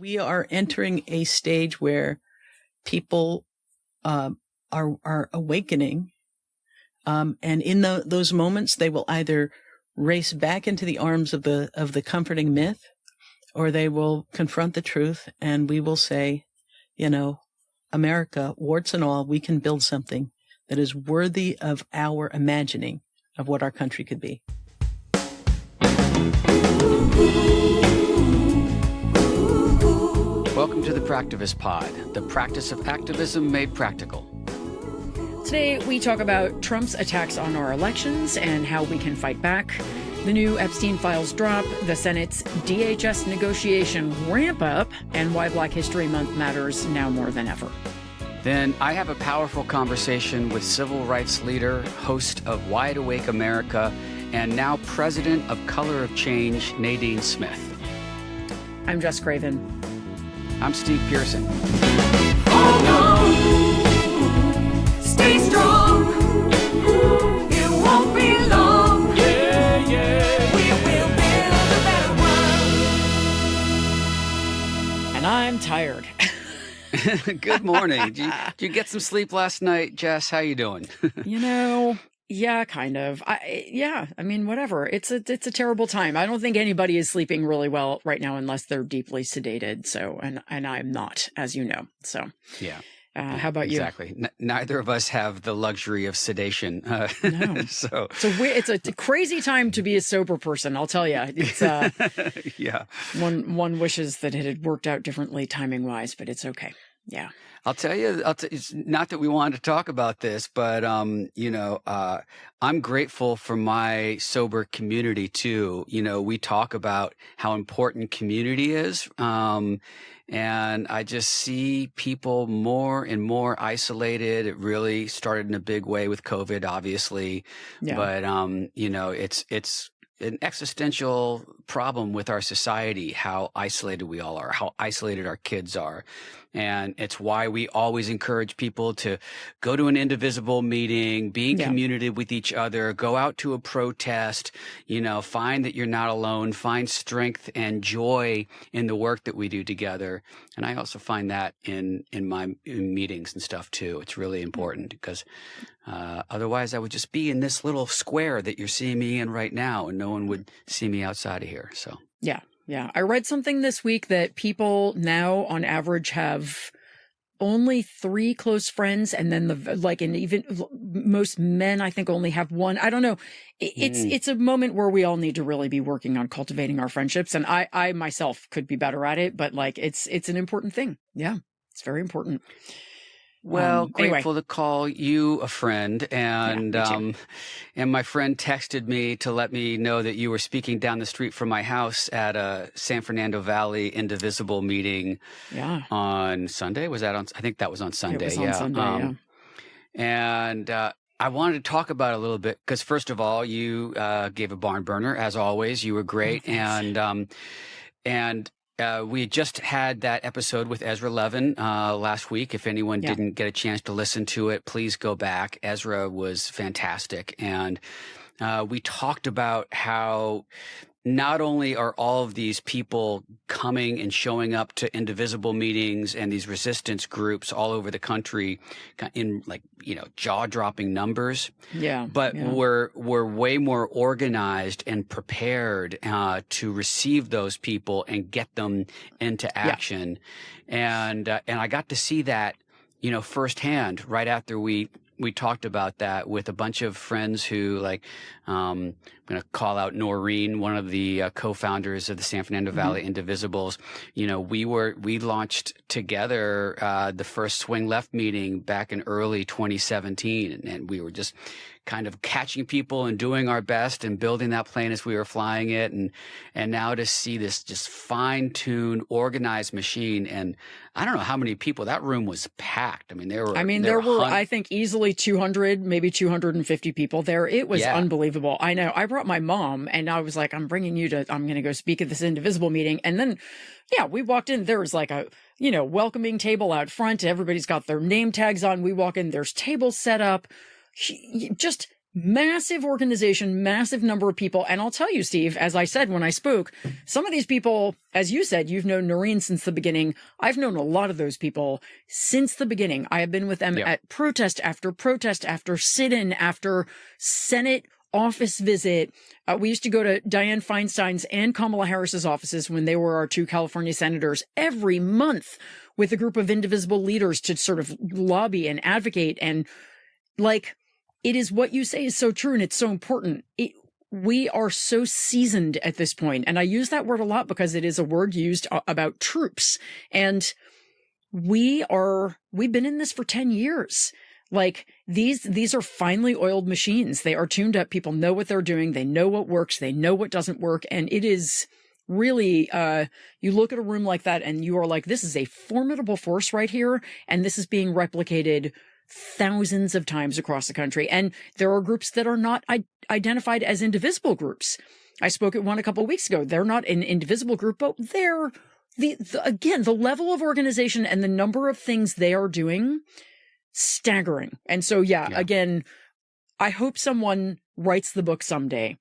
We are entering a stage where people are awakening, and in those moments, they will either race back into the arms of the comforting myth, or they will confront the truth, and we will say, America, warts and all, we can build something that is worthy of our imagining of what our country could be. Welcome to the Practivist Pod, the practice of activism made practical. Today, we talk about Trump's attacks on our elections and how we can fight back, the new Epstein files drop, the Senate's DHS negotiation ramp up, and why Black History Month matters now more than ever. Then I have a powerful conversation with civil rights leader, host of Wide Awake America, and now president of Color of Change, Nadine Smith. I'm Jess Craven. I'm Steve Pearson. Hold on, stay strong, it won't be long, yeah, we will build a better world. And I'm tired. Good morning. Did you get some sleep last night, Jess? How you doing? Yeah, kind of. I mean, whatever. It's a terrible time. I don't think anybody is sleeping really well right now unless they're deeply sedated. So, and I'm not, as you know. So, yeah. How about you? Exactly. Neither of us have the luxury of sedation. No. So it's a crazy time to be a sober person. I'll tell you. It's yeah. One wishes that it had worked out differently timing wise, but it's okay. Yeah. I'll tell you, it's not that we wanted to talk about this, but, I'm grateful for my sober community too. We talk about how important community is. And I just see people more and more isolated. It really started in a big way with COVID, obviously. Yeah. But, it's an existential problem with our society, how isolated we all are, how isolated our kids are. And it's why we always encourage people to go to an indivisible meeting, be in community with each other, go out to a protest, find that you're not alone, find strength and joy in the work that we do together. And I also find that in my meetings and stuff too. It's really important because otherwise I would just be in this little square that you're seeing me in right now, and no one would see me outside of here. So yeah. I read something this week that people now on average have only 3 close friends, and then and even most men I think only have 1. I don't know. It's a moment where we all need to really be working on cultivating our friendships, and I myself could be better at it, but it's an important thing. Yeah, it's very important. Well, grateful to call you a friend, and and my friend texted me to let me know that you were speaking down the street from my house at a San Fernando Valley Indivisible meeting on Sunday. Was that on? I think that was on Sunday. It was on Sunday, And I wanted to talk about it a little bit because, first of all, you gave a barn burner as always. You were great, and we just had that episode with Ezra Levin last week. If anyone didn't get a chance to listen to it, please go back. Ezra was fantastic. And we talked about how not only are all of these people coming and showing up to indivisible meetings and these resistance groups all over the country in jaw-dropping numbers, but we're way more organized and prepared to receive those people and get them into action. And I got to see that, firsthand right after we talked about that with a bunch of friends who I'm going to call out Noreen, one of the co-founders of the San Fernando Valley Indivisibles. We launched together the first Swing Left meeting back in early 2017. And we were just kind of catching people and doing our best and building that plane as we were flying it. And now to see this just fine-tuned, organized machine. And I don't know how many people, that room was packed. There were, I think, easily 200, maybe 250 people there. It was unbelievable. I know. I brought my mom and I was like, I'm going to go speak at this indivisible meeting. And then, we walked in, there was like a, welcoming table out front. Everybody's got their name tags on. We walk in, there's tables set up. Just massive organization, massive number of people. And I'll tell you, Steve, as I said when I spoke, some of these people, as you said, you've known Noreen since the beginning. I've known a lot of those people since the beginning. I have been with them at protest after sit-in, after Senate office visit. We used to go to Dianne Feinstein's and Kamala Harris's offices when they were our two California senators every month with a group of indivisible leaders to sort of lobby and advocate. And like, it is what you say is so true, and it's so important. We are so seasoned at this point, and I use that word a lot because it is a word used about troops. And we've been in this for 10 years. Like, these are finely oiled machines. They are tuned up. People know what they're doing. They know what works. They know what doesn't work. And it is really, you look at a room like that and you are like, this is a formidable force right here. And this is being replicated thousands of times across the country. And there are groups that are not identified as indivisible groups. I spoke at one a couple of weeks ago. They're not an indivisible group, but they're again, the level of organization and the number of things they are doing, staggering. And so, again, I hope someone writes the book someday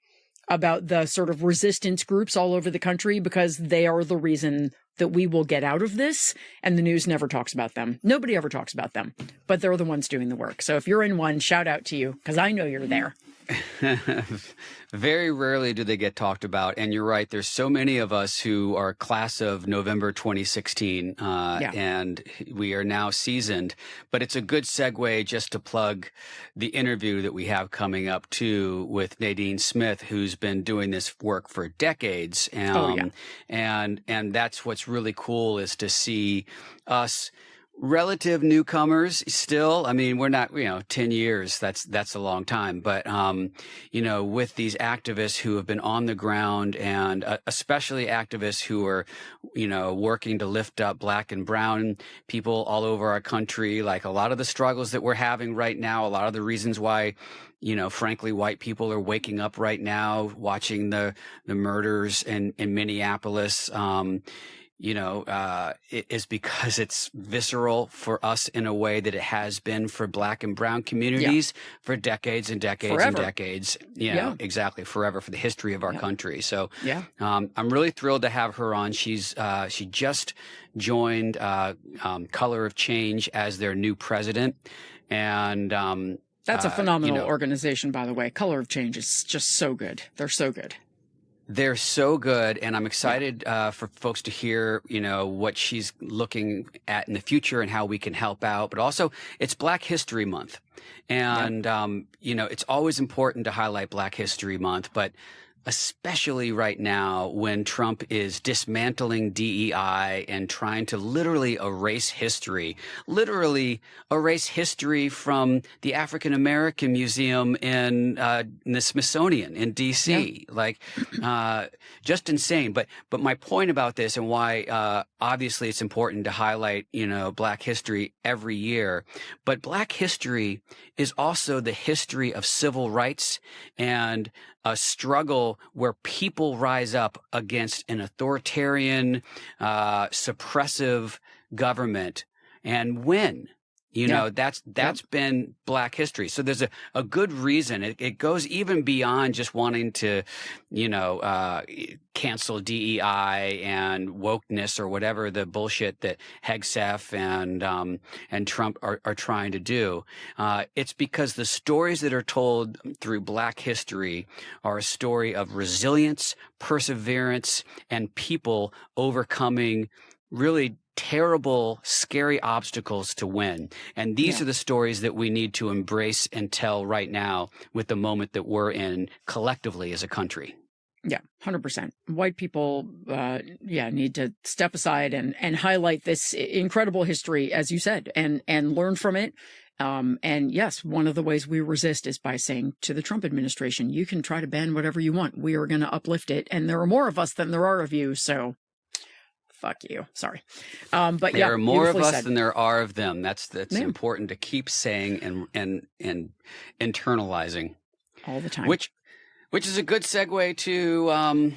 about the sort of resistance groups all over the country, because they are the reason that we will get out of this, and the news never talks about them. Nobody ever talks about them, but they're the ones doing the work. So if you're in one, shout out to you, because I know you're there. Very rarely do they get talked about. And you're right. There's so many of us who are class of November 2016, and we are now seasoned. But it's a good segue just to plug the interview that we have coming up too with Nadine Smith, who's been doing this work for decades. And that's what's really cool, is to see us relative newcomers still. I mean, we're not, 10 years, that's a long time. But, with these activists who have been on the ground, and especially activists who are, working to lift up Black and brown people all over our country, like a lot of the struggles that we're having right now, a lot of the reasons why, frankly, white people are waking up right now, watching the murders in Minneapolis. It is because it's visceral for us in a way that it has been for Black and brown communities for decades and decades and decades. Exactly. Forever, for the history of our country. So I'm really thrilled to have her on. She just joined Color of Change as their new president. And that's a phenomenal organization, by the way. Color of Change is just so good. They're so good. They're so good, and I'm excited for folks to hear, what she's looking at in the future and how we can help out. But also, it's Black History Month, and it's always important to highlight Black History Month, but especially right now when Trump is dismantling DEI and trying to literally erase history from the African American Museum in the Smithsonian in DC. Just insane. But my point about this, and why obviously it's important to highlight, Black history every year, but Black history is also the history of civil rights and a struggle where people rise up against an authoritarian, suppressive government and win. That's been Black history. So there's a good reason. It goes even beyond just wanting to, cancel DEI and wokeness or whatever the bullshit that Hegseth and Trump are trying to do. It's because the stories that are told through Black history are a story of resilience, perseverance, and people overcoming really terrible, scary obstacles to win. And these are the stories that we need to embrace and tell right now with the moment that we're in collectively as a country. Yeah, 100%. White people, need to step aside and highlight this incredible history, as you said, and learn from it. And yes, one of the ways we resist is by saying to the Trump administration, you can try to ban whatever you want. We are going to uplift it. And there are more of us than there are of you. So fuck you. Sorry. But there are more of us than there are of them. That's important to keep saying and internalizing all the time. Which is a good segue to,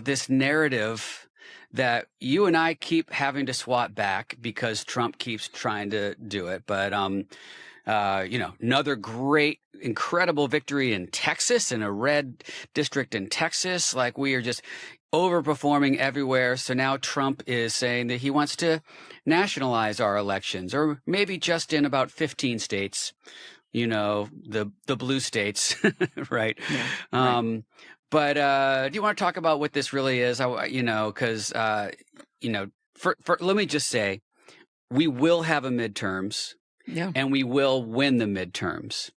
this narrative that you and I keep having to swat back because Trump keeps trying to do it. But another great, incredible victory in Texas, in a red district in Texas. Like, we are just overperforming everywhere. So now Trump is saying that he wants to nationalize our elections, or maybe just in about 15 states, the blue states, right? Yeah, right. But do you want to talk about what this really is? Let me just say, we will have a midterms, and we will win the midterms.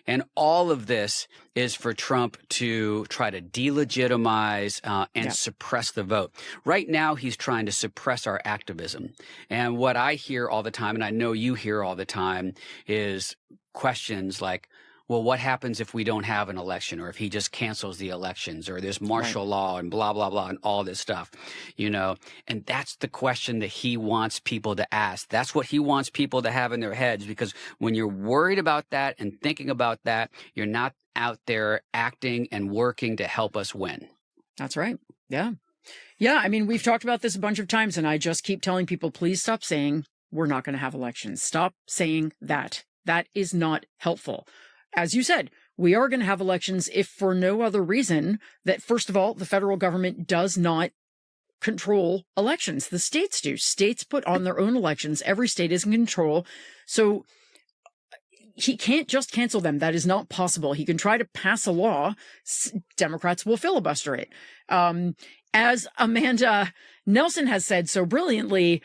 And all of this is for Trump to try to delegitimize and suppress the vote. Right now, he's trying to suppress our activism. And what I hear all the time, and I know you hear all the time, is questions like, well, what happens if we don't have an election, or if he just cancels the elections, or there's martial law and blah, blah, blah, and all this stuff, and that's the question that he wants people to ask. That's what he wants people to have in their heads, because when you're worried about that and thinking about that, you're not out there acting and working to help us win. That's right. Yeah. Yeah. I mean, we've talked about this a bunch of times, and I just keep telling people, please stop saying we're not going to have elections. Stop saying that. That is not helpful. As you said, we are going to have elections, if for no other reason that, first of all, the federal government does not control elections. The states do. States put on their own elections. Every state is in control. So he can't just cancel them. That is not possible. He can try to pass a law. Democrats will filibuster it. As Amanda Nelson has said so brilliantly,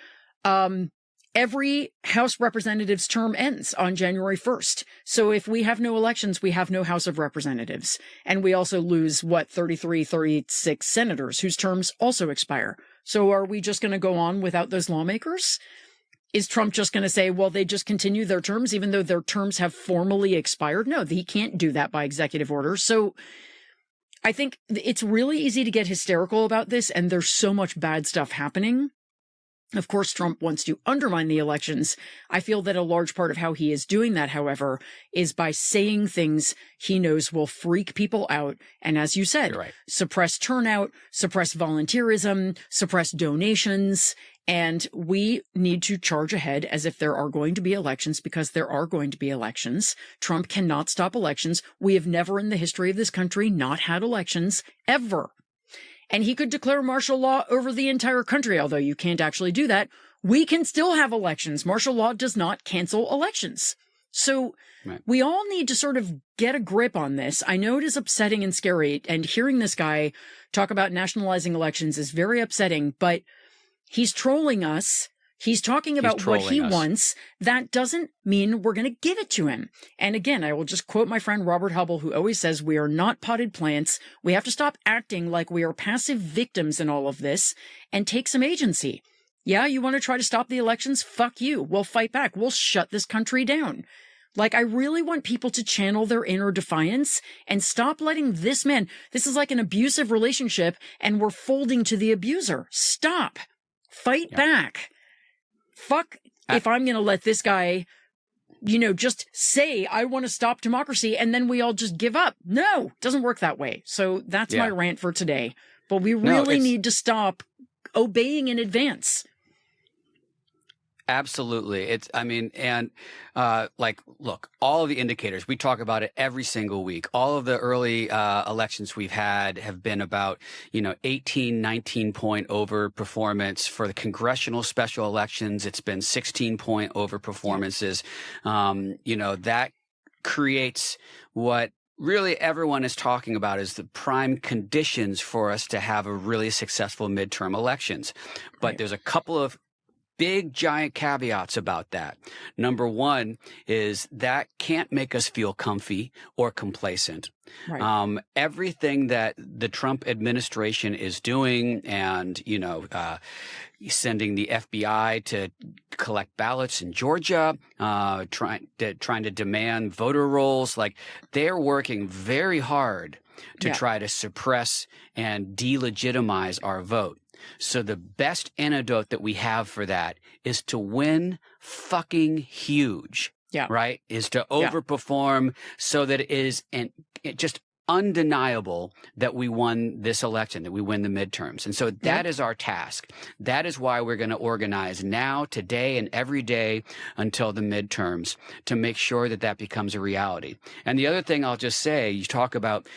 every House Representatives term ends on January 1st. So if we have no elections, we have no House of Representatives. And we also lose, 33, 36 senators whose terms also expire. So are we just going to go on without those lawmakers? Is Trump just going to say, well, they just continue their terms, even though their terms have formally expired? No, he can't do that by executive order. So I think it's really easy to get hysterical about this, and there's so much bad stuff happening. Of course, Trump wants to undermine the elections. I feel that a large part of how he is doing that, however, is by saying things he knows will freak people out. And as you said, suppress turnout, suppress volunteerism, suppress donations. And we need to charge ahead as if there are going to be elections, because there are going to be elections. Trump cannot stop elections. We have never in the history of this country not had elections, ever. And he could declare martial law over the entire country, although you can't actually do that. We can still have elections. Martial law does not cancel elections. So we all need to sort of get a grip on this. I know it is upsetting and scary, and hearing this guy talk about nationalizing elections is very upsetting, but he's trolling us. He's talking about what he wants. That doesn't mean we're going to give it to him. And again, I will just quote my friend Robert Hubble, who always says we are not potted plants. We have to stop acting like we are passive victims in all of this and take some agency. Yeah, you want to try to stop the elections? Fuck you. We'll fight back. We'll shut this country down. Like, I really want people to channel their inner defiance and stop letting this man, this is like an abusive relationship and we're folding to the abuser. Stop. Fight back. Fuck if I'm going to let this guy, just say, I want to stop democracy, and then we all just give up. No, it doesn't work that way. So that's my rant for today. But we really need to stop obeying in advance. Absolutely. Look, all of the indicators, we talk about it every single week. All of the early elections we've had have been about, 18, 19 point over performance. For the congressional special elections, it's been 16 point over performances. That creates what really everyone is talking about is the prime conditions for us to have a really successful midterm elections. But there's a couple of big, giant caveats about that. Number one is that can't make us feel comfy or complacent. Everything that the Trump administration is doing, and, sending the FBI to collect ballots in Georgia, trying to demand voter rolls, like, they're working very hard to try to suppress and delegitimize our vote. So the best antidote that we have for that is to win fucking huge, right? Is to overperform so that it is just undeniable that we won this election, that we win the midterms. And so that is our task. That is why we're going to organize now, today, and every day until the midterms to make sure that that becomes a reality. And the other thing I'll just say, you talk about,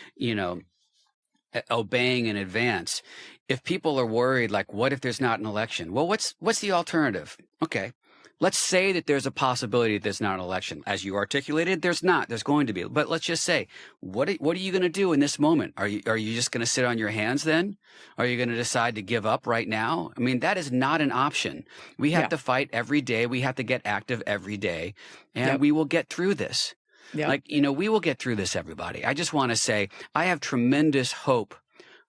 obeying in advance. If people are worried, like, what if there's not an election? Well, what's the alternative? Okay. Let's say that there's a possibility that there's not an election. As you articulated, there's not. There's going to be. But let's just say, what are you going to do in this moment? Are you just going to sit on your hands then? Are you going to decide to give up right now? I mean, that is not an option. We have to fight every day. We have to get active every day. And we will get through this. Yep. We will get through this, everybody. I just want to say, I have tremendous hope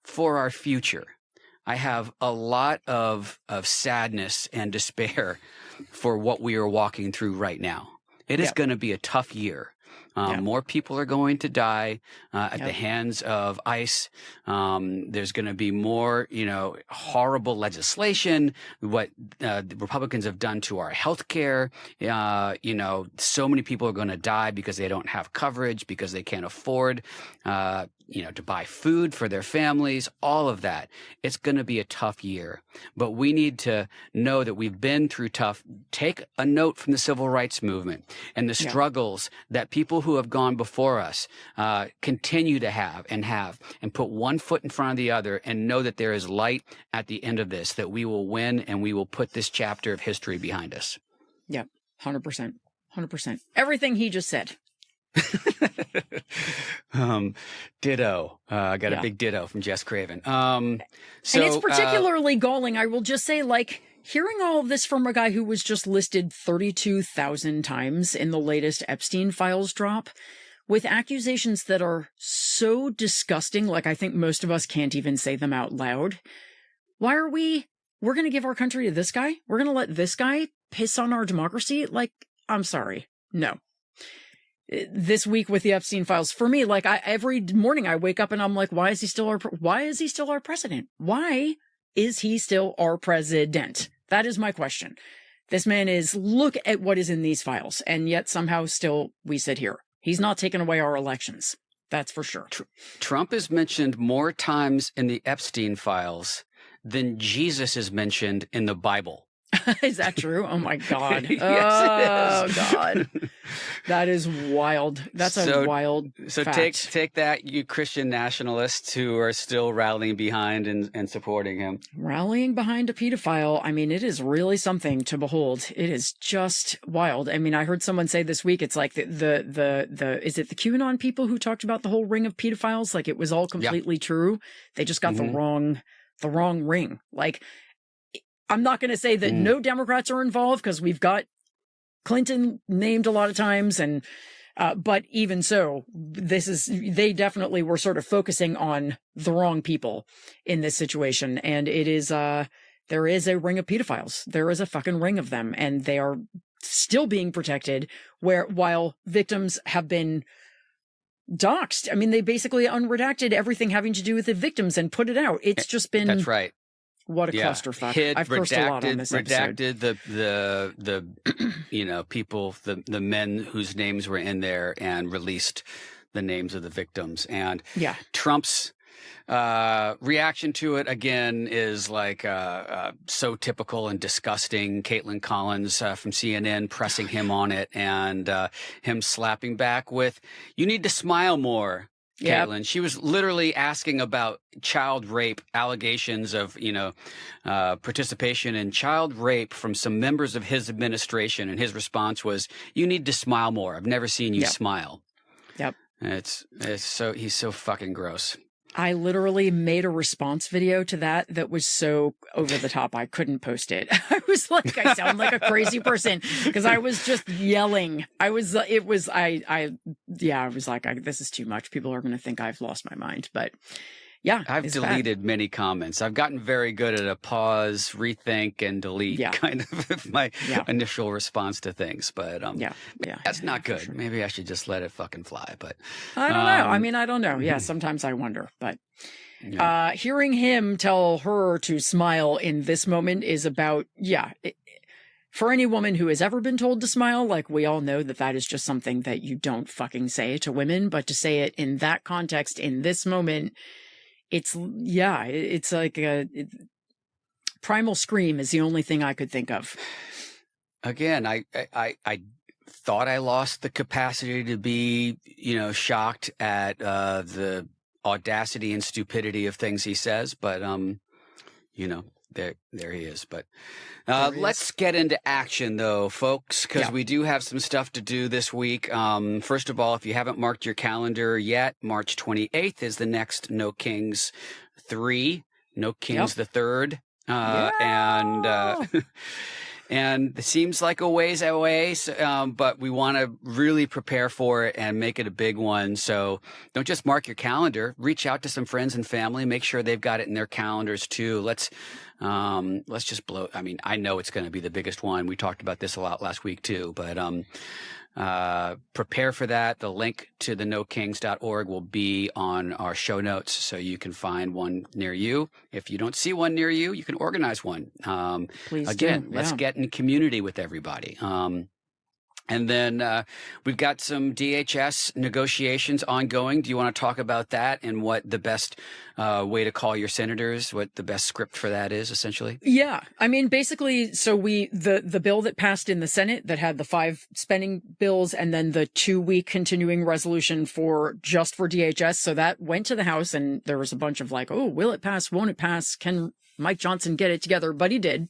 for our future. I have a lot of sadness and despair for what we are walking through right now. It is going to be a tough year. More people are going to die at the hands of ICE. There's going to be more, horrible legislation. What the Republicans have done to our health care. So many people are going to die because they don't have coverage, because they can't afford, to buy food for their families, all of that. It's going to be a tough year, but we need to know that we've been through tough. Take a note from the civil rights movement and the struggles that people who have gone before us continue to have and put one foot in front of the other and know that there is light at the end of this, that we will win and we will put this chapter of history behind us. Yep. 100%. 100%. Everything he just said. Ditto. I got a big ditto from Jess Craven. And it's particularly galling. I will just say, hearing all of this from a guy who was just listed 32,000 times in the latest Epstein files drop, with accusations that are so disgusting, I think most of us can't even say them out loud. Why are we're going to give our country to this guy? We're going to let this guy piss on our democracy? I'm sorry. No. This week with the Epstein files, for me, every morning I wake up and I'm like, why is he still our president? Why is he still our president? That is my question. This man look at what is in these files, and yet somehow still we sit here. He's not taking away our elections. That's for sure. Trump is mentioned more times in the Epstein files than Jesus is mentioned in the Bible. Is that true? Oh my God. Yes, it is. God. That is wild. That's a wild fact. Take that, you Christian nationalists who are still rallying behind and supporting him. Rallying behind a pedophile. I mean, it is really something to behold. It is just wild. I mean, I heard someone say this week, it's like is it the QAnon people who talked about the whole ring of pedophiles? It was all completely true. They just got the wrong ring. I'm not going to say that no Democrats are involved, because we've got Clinton named a lot of times, but even so, they definitely were sort of focusing on the wrong people in this situation. And it is, there is a ring of pedophiles. There is a fucking ring of them, and they are still being protected while victims have been doxxed. I mean, they basically unredacted everything having to do with the victims and put it out. It's just been. That's right. What a clusterfuck. I've cursed a lot on this episode. Redacted the people, the men whose names were in there, and released the names of the victims. And Trump's reaction to it, again, is so typical and disgusting. Caitlin Collins from CNN pressing him on it, and him slapping back with, "You need to smile more, Caitlin." Yep. She was literally asking about child rape allegations of, participation in child rape from some members of his administration. And his response was, "You need to smile more. I've never seen you smile." Yep. And he's so fucking gross. I literally made a response video to that was so over the top I couldn't post it. I was like, I sound like a crazy person because I was just yelling. I was like, this is too much. People are going to think I've lost my mind. But yeah, I've deleted many comments. I've gotten very good at a pause, rethink, and delete kind of my initial response to things. But that's not good. Sure. Maybe I should just let it fucking fly. But I don't know. I mean, I don't know. Yeah, sometimes I wonder. But hearing him tell her to smile in this moment is about for any woman who has ever been told to smile, like, we all know that that is just something that you don't fucking say to women, but to say it in that context, in this moment, it's like primal scream is the only thing I could think of. Again, I thought I lost the capacity to be, shocked at the audacity and stupidity of things he says, but there he is. But let's get into action, though, folks, because we do have some stuff to do this week. First of all, if you haven't marked your calendar yet, March 28th is the next No Kings 3, No Kings the Third, and it seems like a ways away, but we want to really prepare for it and make it a big one. So don't just mark your calendar. Reach out to some friends and family. Make sure they've got it in their calendars too. Let's just blow. I mean, I know it's going to be the biggest one. We talked about this a lot last week too, but prepare for that. The link to the nokings.org will be on our show notes, so you can find one near you. If you don't see one near you, you can organize one. Please again, do. let's get in community with everybody. And then we've got some DHS negotiations ongoing. Do you want to talk about that and what the best way to call your senators, what the best script for that is, essentially? Yeah. I mean, basically, so the bill that passed in the Senate that had the 5 spending bills and then the 2-week continuing resolution for DHS. So that went to the House, and there was a bunch of like, oh, will it pass? Won't it pass? Can Mike Johnson get it together? But he did.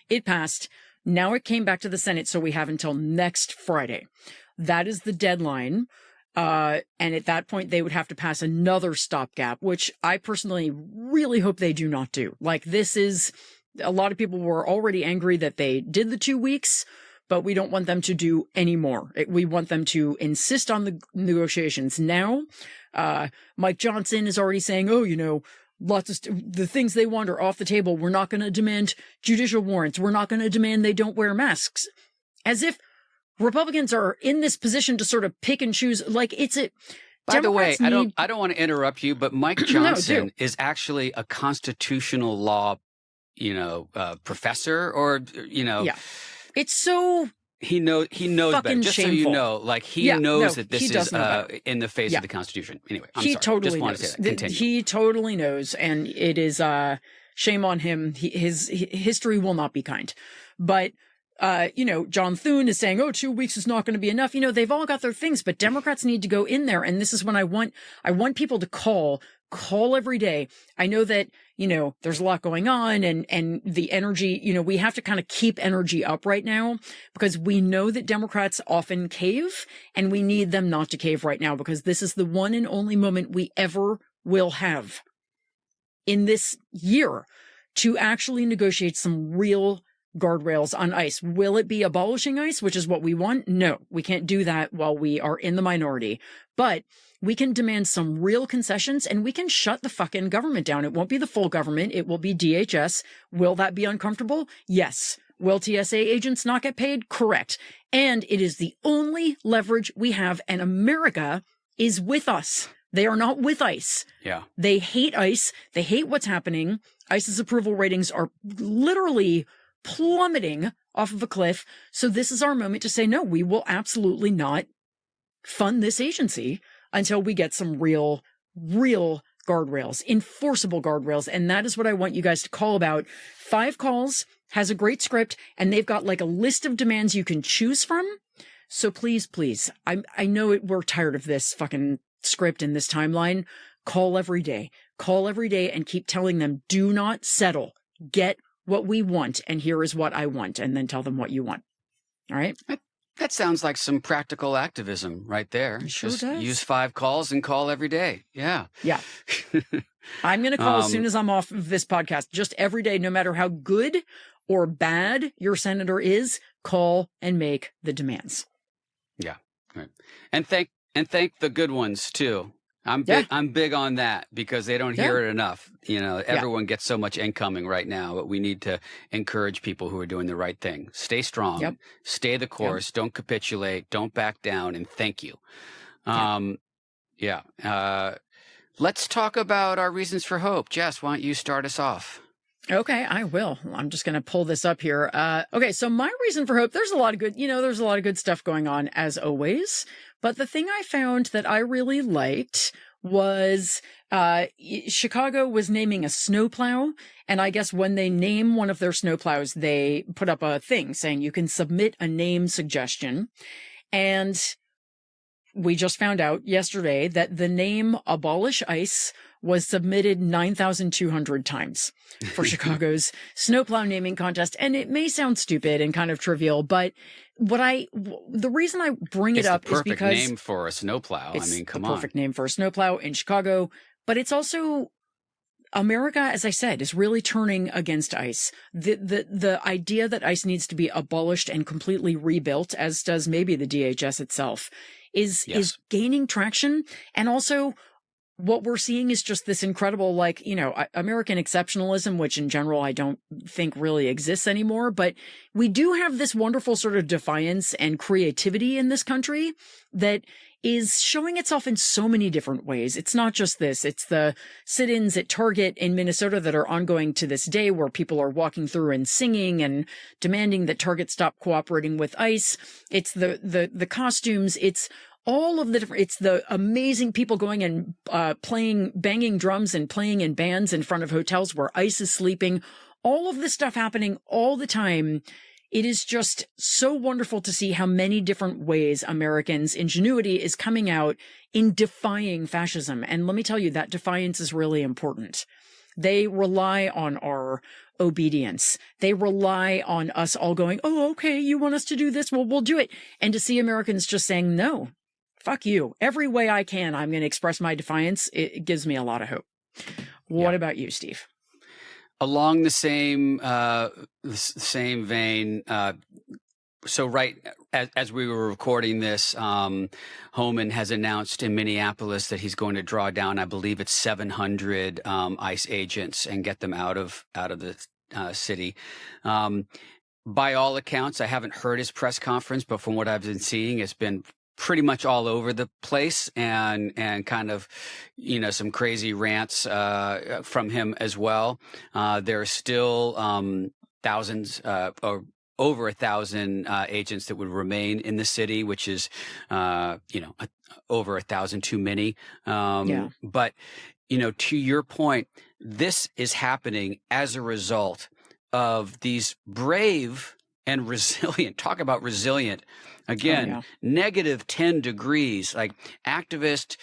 It passed. Now it came back to the Senate, so we have until next Friday. That is the deadline. And at that point, they would have to pass another stopgap, which I personally really hope they do not do. Like, this is, a lot of people were already angry that they did the 2 weeks, but we don't want them to do any more. We want them to insist on the negotiations now. Mike Johnson is already saying, lots of the things they want are off the table. We're not going to demand judicial warrants. We're not going to demand they don't wear masks. As if Republicans are in this position to sort of pick and choose. Like, it's a. By the way, I don't want to interrupt you, but Mike Johnson is actually a constitutional law, professor, or Yeah, it's so. He knows better. Just shameful. So you know, like he knows that this is in the face of the Constitution. Anyway, I'm he sorry. Totally just want knows. to say that. Continue. He totally knows, and it is shame on him. His history will not be kind. But John Thune is saying, 2 weeks is not going to be enough. They've all got their things, but Democrats need to go in there, and this is when I want people to call every day. I know that there's a lot going on, and the energy, we have to kind of keep energy up right now, because we know that Democrats often cave, and we need them not to cave right now, because this is the one and only moment we ever will have in this year to actually negotiate some real guardrails on ICE. Will it be abolishing ICE, which is what we want? No, we can't do that while we are in the minority, but we can demand some real concessions, and we can shut the fucking government down. It won't be the full government. It will be DHS. Will that be uncomfortable? Yes. Will TSA agents not get paid? Correct. And it is the only leverage we have, and America is with us. They are not with ICE. Yeah. They hate ICE. They hate what's happening. ICE's approval ratings are literally plummeting off of a cliff. So this is our moment to say, no, we will absolutely not fund this agency until we get some real guardrails, enforceable guardrails. And that is what I want you guys to call about. 5 calls, has a great script, and they've got like a list of demands you can choose from. So please, I know we're tired of this fucking script and this timeline. Call every day and keep telling them, do not settle. Get what we want, and here is what I want, and then tell them what you want. All right? That sounds like some practical activism right there. It sure Just does. use 5 calls and call every day. Yeah. Yeah. I'm going to call as soon as I'm off of this podcast. Just every day, no matter how good or bad your senator is, call and make the demands. Yeah. Right. And thank the good ones too. I'm big on that, because they don't hear it enough. Everyone gets so much incoming right now, but we need to encourage people who are doing the right thing. Stay strong, stay the course, don't capitulate, don't back down, and thank you. Let's talk about our reasons for hope. Jess, why don't you start us off? Okay, I will. I'm just going to pull this up here. Okay, so my reason for hope, there's a lot of good stuff going on as always. But the thing I found that I really liked was Chicago was naming a snowplow. And I guess when they name one of their snowplows, they put up a thing saying you can submit a name suggestion. And we just found out yesterday that the name Abolish ICE was submitted 9,200 times for Chicago's snowplow naming contest. And it may sound stupid and kind of trivial, but the reason I bring it up is because it's the perfect name for a snowplow. I mean, come on. Perfect name for a snowplow in Chicago, but it's also America, as I said, is really turning against ICE. The idea that ICE needs to be abolished and completely rebuilt, as does maybe the DHS itself, is gaining traction. And also what we're seeing is just this incredible, American exceptionalism, which in general I don't think really exists anymore. But we do have this wonderful sort of defiance and creativity in this country that is showing itself in so many different ways. It's not just this. It's the sit-ins at Target in Minnesota that are ongoing to this day, where people are walking through and singing and demanding that Target stop cooperating with ICE. It's the costumes. It's all of the different, it's the amazing people going and banging drums and playing in bands in front of hotels where ICE is sleeping. All of this stuff happening all the time. It is just so wonderful to see how many different ways Americans' ingenuity is coming out in defying fascism. And let me tell you, that defiance is really important. They rely on our obedience. They rely on us all going, oh, okay, you want us to do this? Well, we'll do it. And to see Americans just saying, no, fuck you. Every way I can, I'm going to express my defiance. It gives me a lot of hope. What about you, Steve? Along the same vein, so right as we were recording this, Homan has announced in Minneapolis that he's going to draw down, I believe it's 700 ICE agents and get them out of the city. By all accounts, I haven't heard his press conference, but from what I've been seeing, it's been pretty much all over the place, and kind of, some crazy rants from him as well. There are still thousands or over 1,000 agents that would remain in the city, which is over 1,000 too many. But to your point, this is happening as a result of these brave and resilient, talk about resilient, again, negative 10 degrees, like activists,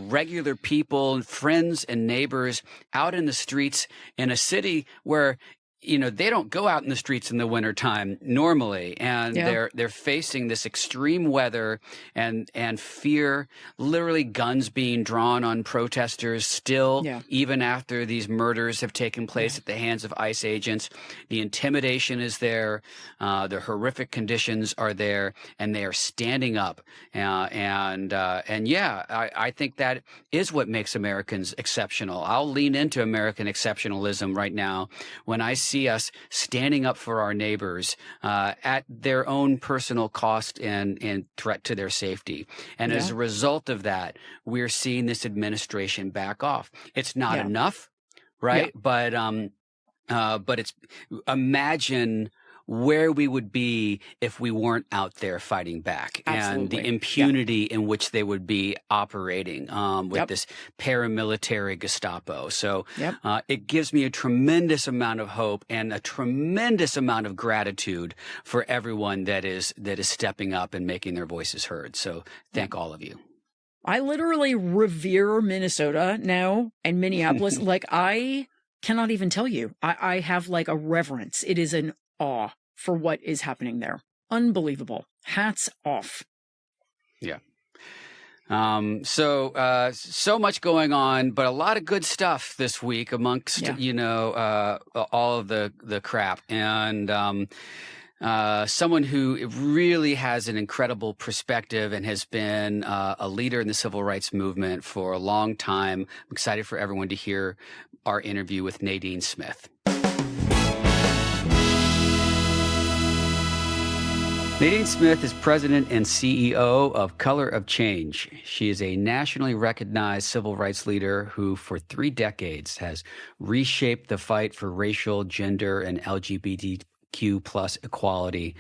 regular people, friends and neighbors out in the streets in a city where, they don't go out in the streets in the wintertime normally. And they're facing this extreme weather and fear, literally guns being drawn on protesters still, even after these murders have taken place at the hands of ICE agents. The intimidation is there. The horrific conditions are there, and they are standing up. I think that is what makes Americans exceptional. I'll lean into American exceptionalism right now when I see us standing up for our neighbors at their own personal cost and threat to their safety. And as a result of that, we're seeing this administration back off. It's not enough, right? But it's, imagine where we would be if we weren't out there fighting back. Absolutely. And the impunity in which they would be operating with this paramilitary Gestapo. So it gives me a tremendous amount of hope and a tremendous amount of gratitude for everyone that is stepping up and making their voices heard. So thank all of you. I literally revere Minnesota now and Minneapolis. I cannot even tell you. I have a reverence. It is an awe for what is happening there. Unbelievable. Hats off. Yeah. So much going on, but a lot of good stuff this week amongst, all of the crap. And, someone who really has an incredible perspective and has been a leader in the civil rights movement for a long time. I'm excited for everyone to hear our interview with Nadine Smith. Nadine Smith is president and CEO of Color of Change. She is a nationally recognized civil rights leader who, for 3 decades, has reshaped the fight for racial, gender, and LGBTQ plus equality.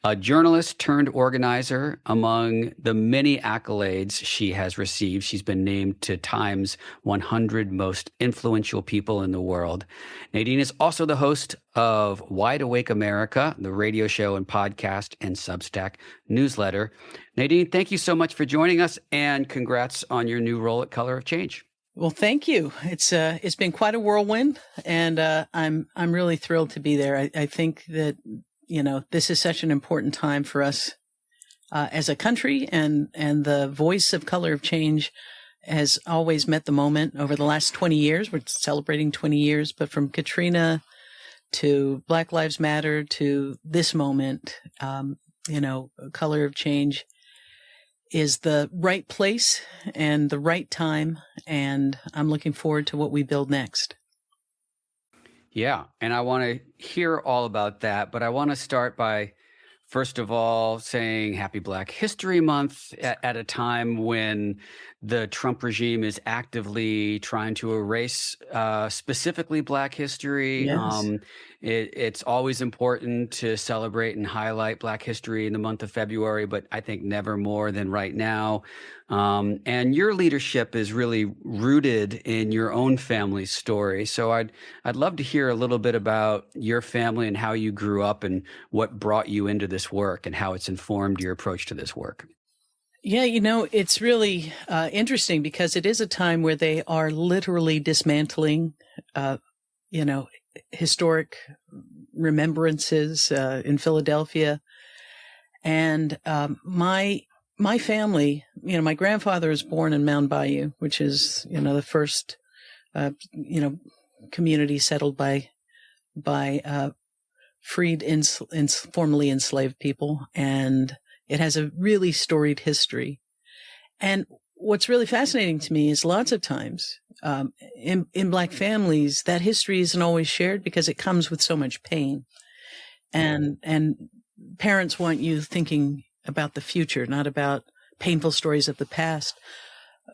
A journalist turned organizer. Among the many accolades she has received, she's been named to Time's 100 most influential people in the world. Nadine is also the host of Wide Awake America, the radio show and podcast and Substack newsletter. Nadine, thank you so much for joining us, and congrats on your new role at Color of Change. Well, thank you. It's been quite a whirlwind, and I'm really thrilled to be there. I think that this is such an important time for us as a country, and the voice of Color of Change has always met the moment over the last 20 years. We're celebrating 20 years, but from Katrina to Black Lives Matter to this moment, Color of Change is the right place and the right time, and I'm looking forward to what we build next. Yeah, and I want to hear all about that, but I want to start by, first of all, saying Happy Black History Month at a time when the Trump regime is actively trying to erase specifically Black history. Yes. It's always important to celebrate and highlight Black history in the month of February, but I think never more than right now. And your leadership is really rooted in your own family's story. So I'd love to hear a little bit about your family and how you grew up and what brought you into this work and how it's informed your approach to this work. Yeah, it's really interesting because it is a time where they are literally dismantling, historic remembrances in Philadelphia. And my family, my grandfather was born in Mound Bayou, which is, the first, community settled by freed, formerly enslaved people. And it has a really storied history. And what's really fascinating to me is lots of times in Black families, that history isn't always shared because it comes with so much pain. And parents want you thinking about the future, not about painful stories of the past.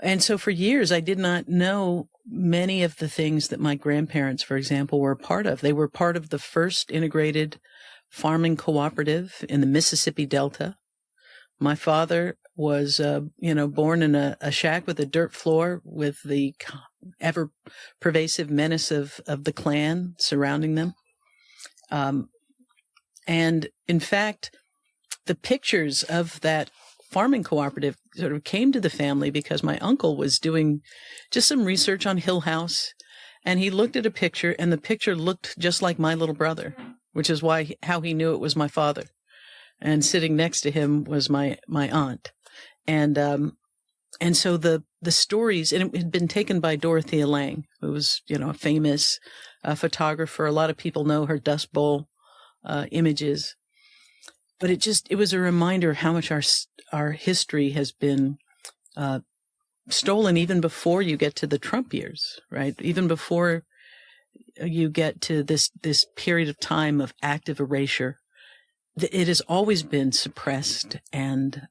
And so for years, I did not know many of the things that my grandparents, for example, were a part of. They were part of the first integrated farming cooperative in the Mississippi Delta. My father was, born in a shack with a dirt floor with the ever pervasive menace of the Klan surrounding them. And in fact, the pictures of that farming cooperative sort of came to the family because my uncle was doing just some research on Hill House, and he looked at a picture, and the picture looked just like my little brother, which is how he knew it was my father. And sitting next to him was my aunt. And so the stories, and it had been taken by Dorothea Lange, who was, a famous photographer. A lot of people know her Dust Bowl images. But it was a reminder of how much our history has been stolen even before you get to the Trump years, right? Even before you get to this period of time of active erasure. It has always been suppressed. And,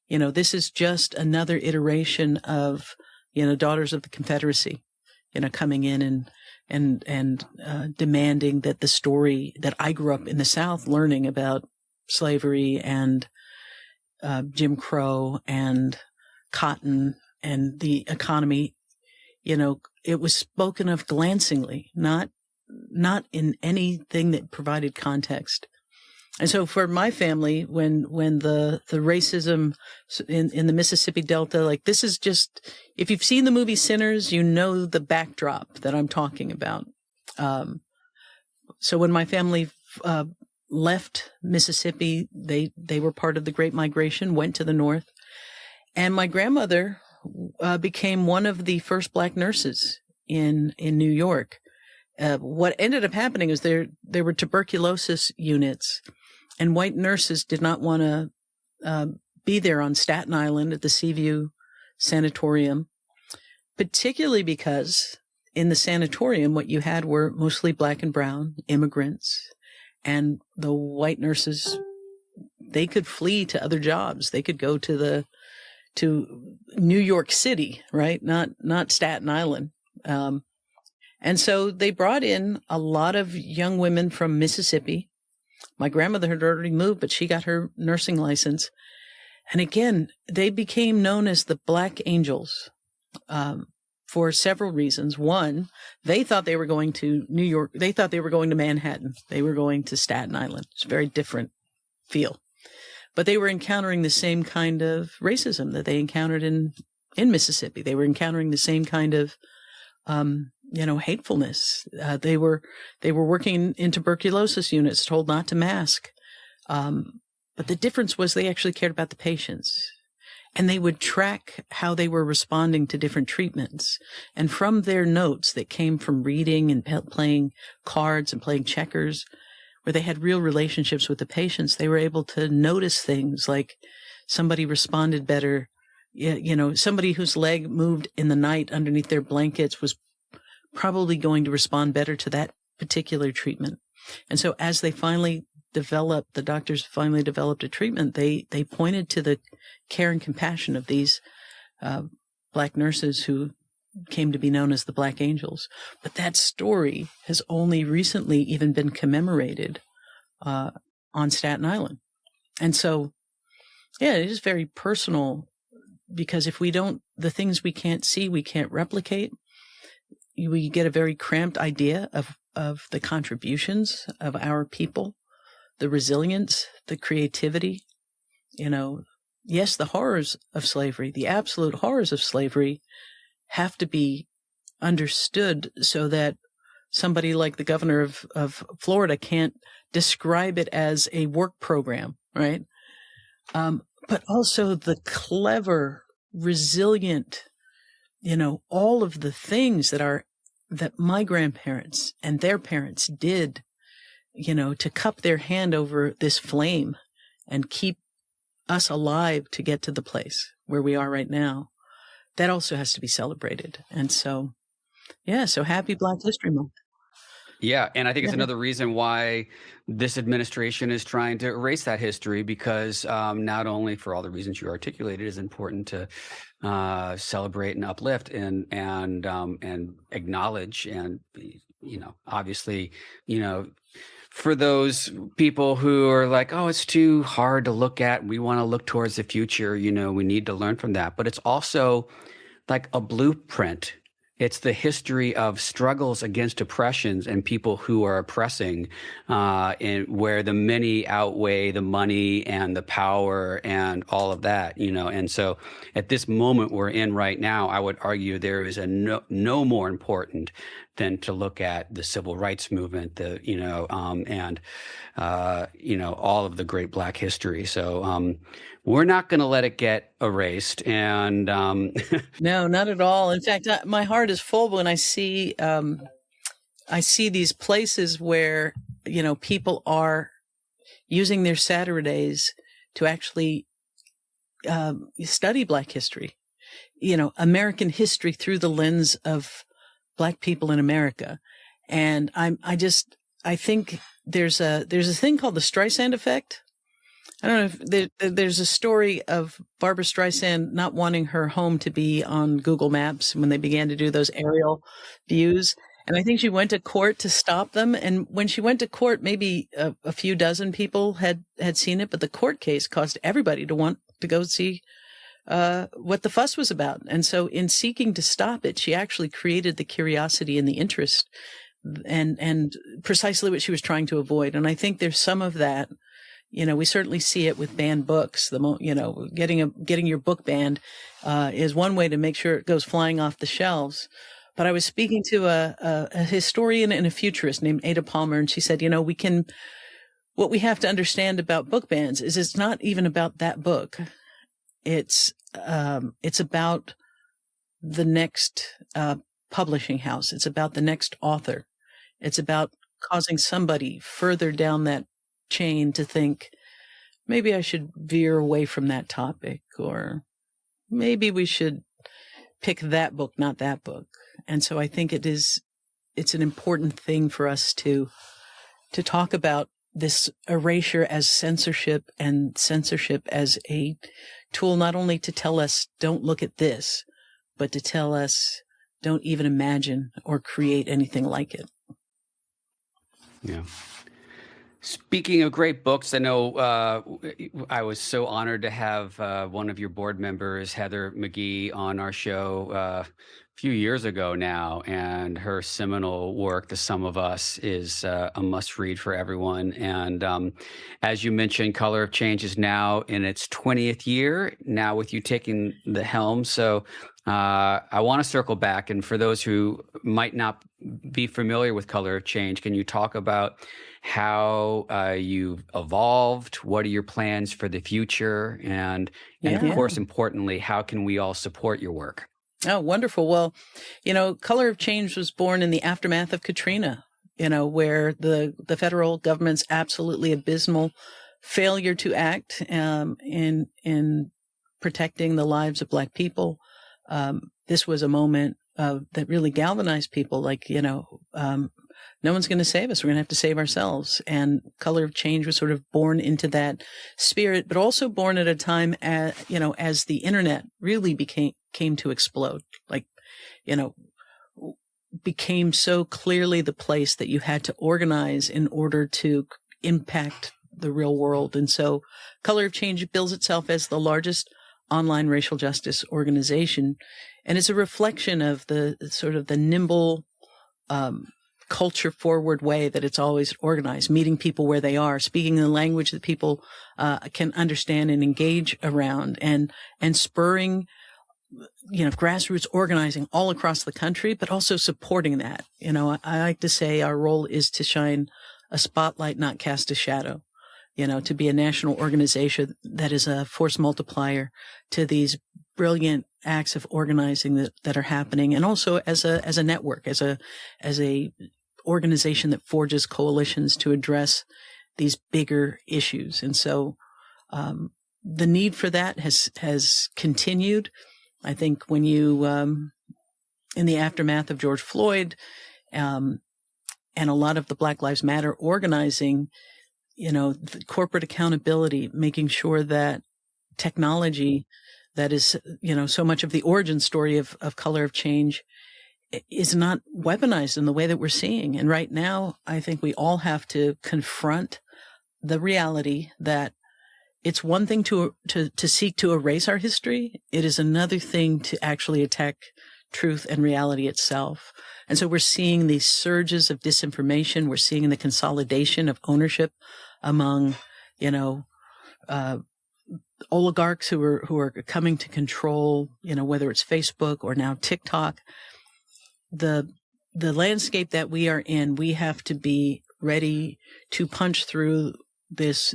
this is just another iteration of, Daughters of the Confederacy, coming in and demanding that the story that I grew up in the South learning about slavery and Jim Crow and cotton and the economy, it was spoken of glancingly, not in anything that provided context. And so for my family, when the racism in the Mississippi Delta, like this is just, if you've seen the movie Sinners, you know the backdrop that I'm talking about. So when my family left Mississippi, they were part of the Great Migration, went to the North. And my grandmother became one of the first Black nurses in New York. What ended up happening is there were tuberculosis units, and white nurses did not want to be there on Staten Island at the Seaview Sanatorium, particularly because in the sanatorium, what you had were mostly Black and brown immigrants, and the white nurses they could flee to other jobs. They could go to New York City, right? Not Staten Island. And so they brought in a lot of young women from Mississippi. My grandmother had already moved, but she got her nursing license. And again, they became known as the Black Angels for several reasons. One, they thought they were going to New York. They thought they were going to Manhattan. They were going to Staten Island. It's a very different feel. But they were encountering the same kind of racism that they encountered in Mississippi. They were encountering the same kind of hatefulness. They were working in tuberculosis units, told not to mask. But the difference was they actually cared about the patients, and they would track how they were responding to different treatments. And from their notes that came from reading and playing cards and playing checkers, where they had real relationships with the patients, they were able to notice things like somebody responded better. Somebody whose leg moved in the night underneath their blankets was probably going to respond better to that particular treatment. And so as the doctors finally developed a treatment, they pointed to the care and compassion of these Black nurses who came to be known as the Black Angels. But that story has only recently even been commemorated on Staten Island. And so, yeah, it is very personal, because if we don't, the things we can't see, we can't replicate. We get a very cramped idea of the contributions of our people, the resilience, the creativity. Yes, the horrors of slavery, the absolute horrors of slavery, have to be understood so that somebody like the governor of Florida can't describe it as a work program, right? But also the clever, resilient, all of the things that my grandparents and their parents did, to cup their hand over this flame and keep us alive to get to the place where we are right now. That also has to be celebrated. And so, yeah, so happy Black History Month. Yeah, and I think it's another reason why this administration is trying to erase that history, because not only for all the reasons you articulated, is important to celebrate and uplift and acknowledge, and obviously, for those people who are like, oh, it's too hard to look at, we want to look towards the future, we need to learn from that. But it's also like a blueprint. It's the history of struggles against oppressions and people who are oppressing, and where the many outweigh the money and the power and all of that, And so at this moment we're in right now, I would argue there is no more important than to look at the civil rights movement, and all of the great Black history. So we're not going to let it get erased. And no, not at all. In fact, my heart is full when I see these places where people are using their Saturdays to actually study Black history, American history through the lens of Black people in America. And I think there's a thing called the Streisand effect. I don't know if there's a story of Barbara Streisand not wanting her home to be on Google Maps when they began to do those aerial views. And I think she went to court to stop them. And when she went to court, maybe a few dozen people had seen it, but the court case caused everybody to want to go see what the fuss was about. And so in seeking to stop it, she actually created the curiosity and the interest, and precisely what she was trying to avoid. And I think there's some of that. We certainly see it with banned books. Getting your book banned is one way to make sure it goes flying off the shelves. But I was speaking to a historian and a futurist named Ada Palmer, and she said, what we have to understand about book bans is it's not even about that book. It's about the next publishing house. It's about the next author. It's about causing somebody further down that chain to think, maybe I should veer away from that topic, or maybe we should pick that book, not that book. And so I think it's an important thing for us to talk about this erasure as censorship, and censorship as a tool not only to tell us don't look at this, but to tell us don't even imagine or create anything like it. Yeah. Speaking of great books, I know I was so honored to have one of your board members, Heather McGee, on our show a few years ago now, and her seminal work, The Sum of Us, is a must-read for everyone. And as you mentioned, Color of Change is now in its 20th year, now with you taking the helm. So I want to circle back, and for those who might not be familiar with Color of Change, can you talk about how you've evolved? What are your plans for the future? And of course, importantly, how can we all support your work? Oh, wonderful. Well, Color of Change was born in the aftermath of Katrina, where the federal government's absolutely abysmal failure to act in protecting the lives of Black people. This was a moment that really galvanized people, like, no one's going to save us. We're going to have to save ourselves. And Color of Change was sort of born into that spirit, but also born at a time, as the internet really came to explode, became so clearly the place that you had to organize in order to impact the real world. And so Color of Change bills itself as the largest online racial justice organization. And it's a reflection of the sort of the nimble, culture forward way that it's always organized, meeting people where they are, speaking the language that people can understand and engage around, and spurring, grassroots organizing all across the country, but also supporting that. I like to say our role is to shine a spotlight, not cast a shadow, to be a national organization that is a force multiplier to these brilliant acts of organizing that are happening, and also as a network, as a organization that forges coalitions to address these bigger issues. And so the need for that has continued. I think when you in the aftermath of George Floyd and a lot of the Black Lives Matter organizing, the corporate accountability, making sure that technology that is, so much of the origin story of Color of Change is not weaponized in the way that we're seeing. And right now, I think we all have to confront the reality that it's one thing to seek to erase our history. It is another thing to actually attack truth and reality itself. And so we're seeing these surges of disinformation. We're seeing the consolidation of ownership among, oligarchs who are coming to control, whether it's Facebook or now TikTok. The landscape that we are in, we have to be ready to punch through this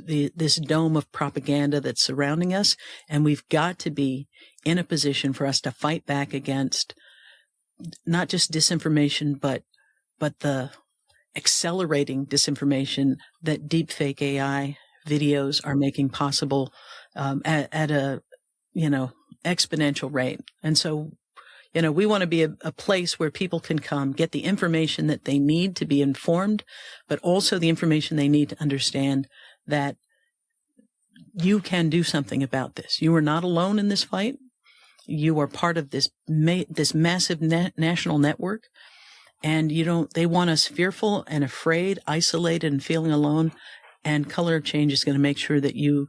dome of propaganda that's surrounding us, and we've got to be in a position for us to fight back against not just disinformation, but the accelerating disinformation that deepfake AI videos are making possible at a exponential rate. And so we want to be a place where people can come, get the information that they need to be informed, but also the information they need to understand that you can do something about this. You are not alone in this fight. You are part of this massive national network, and they want us fearful and afraid, isolated, and feeling alone. And Color of Change is going to make sure that you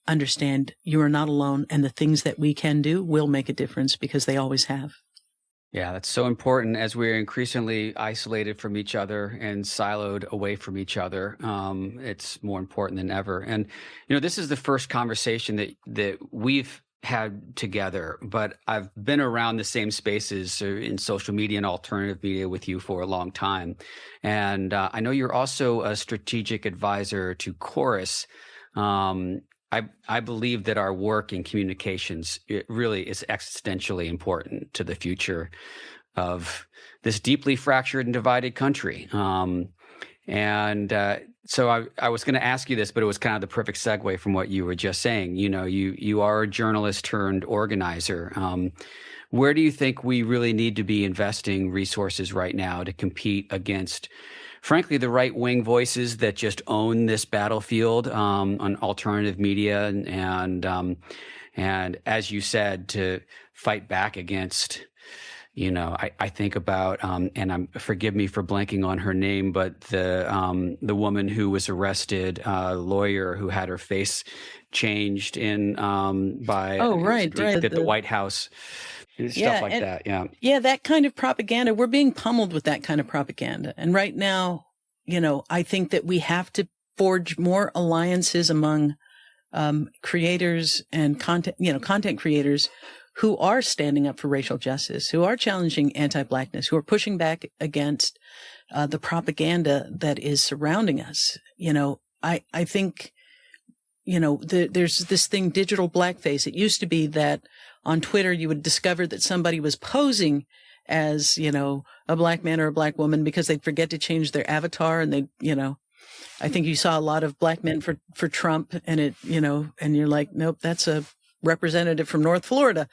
understand you are not alone, and the things that we can do will make a difference, because they always have. Yeah, that's so important as we're increasingly isolated from each other and siloed away from each other. It's more important than ever. And, this is the first conversation that we've had together, but I've been around the same spaces in social media and alternative media with you for a long time. And I know you're also a strategic advisor to Chorus. I believe that our work in communications, it really is existentially important to the future of this deeply fractured and divided country. So I was going to ask you this, but it was kind of the perfect segue from what you were just saying. You are a journalist turned organizer. Where do you think we really need to be investing resources right now to compete against frankly, the right-wing voices that just own this battlefield on alternative media, and as you said, to fight back against. I think about, and forgive me for blanking on her name, but the woman who was arrested, lawyer who had her face changed by right. at the White House, stuff like that. Yeah, that kind of propaganda. We're being pummeled with that kind of propaganda, and right now, I think that we have to forge more alliances among creators and content creators who are standing up for racial justice, who are challenging anti-Blackness, who are pushing back against the propaganda that is surrounding us. I think, there's this thing, digital blackface. It used to be that on Twitter you would discover that somebody was posing as, a Black man or a Black woman because they'd forget to change their avatar, and I think you saw a lot of Black men for Trump, and and you're like, nope, that's a representative from North Florida.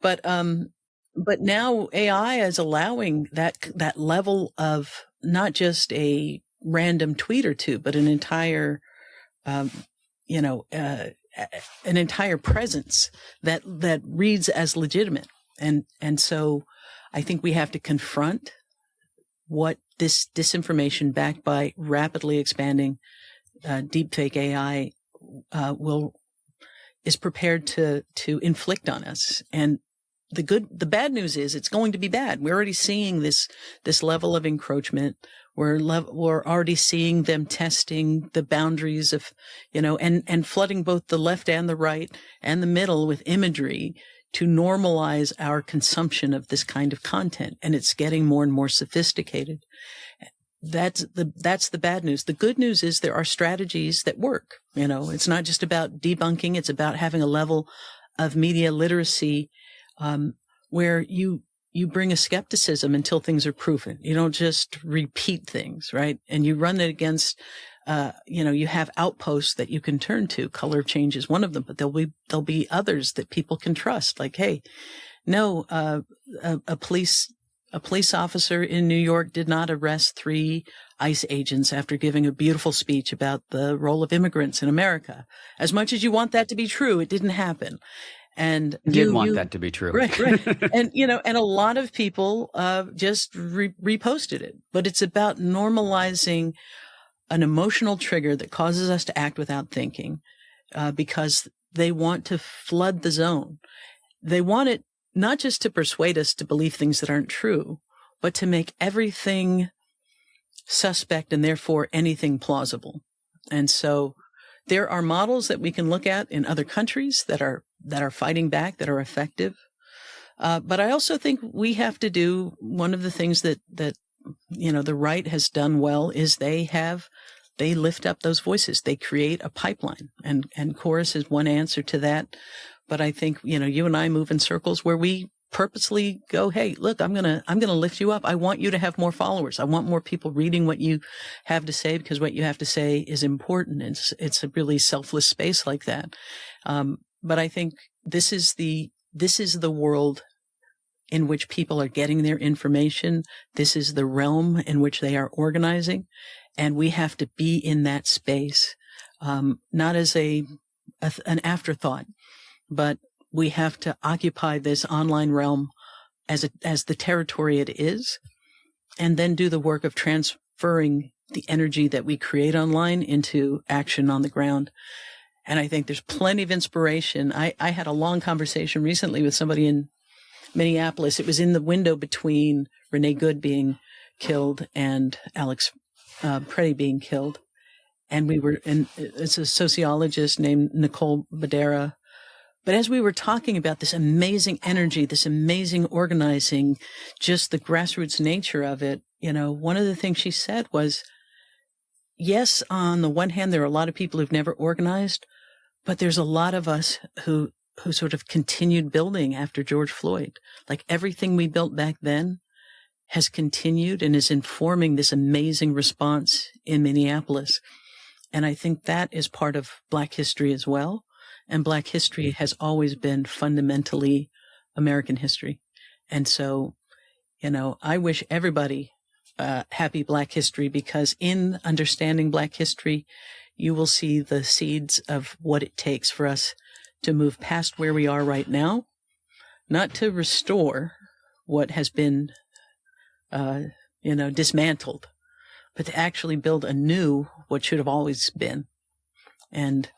But now AI is allowing that level of not just a random tweet or two, but an entire, an entire presence that reads as legitimate. And so I think we have to confront what this disinformation backed by rapidly expanding deepfake AI is prepared to inflict on us. And the bad news is it's going to be bad. We're already seeing this level of encroachment. We're already seeing them testing the boundaries of, and flooding both the left and the right and the middle with imagery to normalize our consumption of this kind of content. And it's getting more and more sophisticated. That's the bad news. The good news is there are strategies that work. It's not just about debunking. It's about having a level of media literacy, where you bring a skepticism until things are proven. You don't just repeat things, right? And you run it against, you have outposts that you can turn to. Color change is one of them, but there'll be others that people can trust. Like, hey, no, a police officer in New York did not arrest 3 ICE agents after giving a beautiful speech about the role of immigrants in America. As much as you want that to be true, it didn't happen. And you want that to be true. Right. And, and a lot of people just reposted it. But it's about normalizing an emotional trigger that causes us to act without thinking, because they want to flood the zone. They want it not just to persuade us to believe things that aren't true, but to make everything suspect and therefore anything plausible. And so there are models that we can look at in other countries that are fighting back, that are effective. But I also think we have to do one of the things that the right has done well is they lift up those voices. They create a pipeline, and Chorus is one answer to that. But I think, you and I move in circles where we purposely go, hey, look, I'm going to lift you up. I want you to have more followers. I want more people reading what you have to say, because what you have to say is important. It's a really selfless space like that. But I think this is the world in which people are getting their information. This is the realm in which they are organizing. And we have to be in that space, not as an afterthought, but we have to occupy this online realm as the territory it is, and then do the work of transferring the energy that we create online into action on the ground. And I think there's plenty of inspiration. I had a long conversation recently with somebody in Minneapolis. It was in the window between Renee Good being killed and Alex Preddy being killed. And it's a sociologist named Nicole Badera. But as we were talking about this amazing energy, this amazing organizing, just the grassroots nature of it, one of the things she said was, yes, on the one hand, there are a lot of people who've never organized, but there's a lot of us who sort of continued building after George Floyd. Like everything we built back then has continued and is informing this amazing response in Minneapolis. And I think that is part of Black history as well. And Black history has always been fundamentally American history. And so, I wish everybody Happy Black History, because in understanding Black history, you will see the seeds of what it takes for us to move past where we are right now, not to restore what has been, dismantled, but to actually build anew what should have always been. And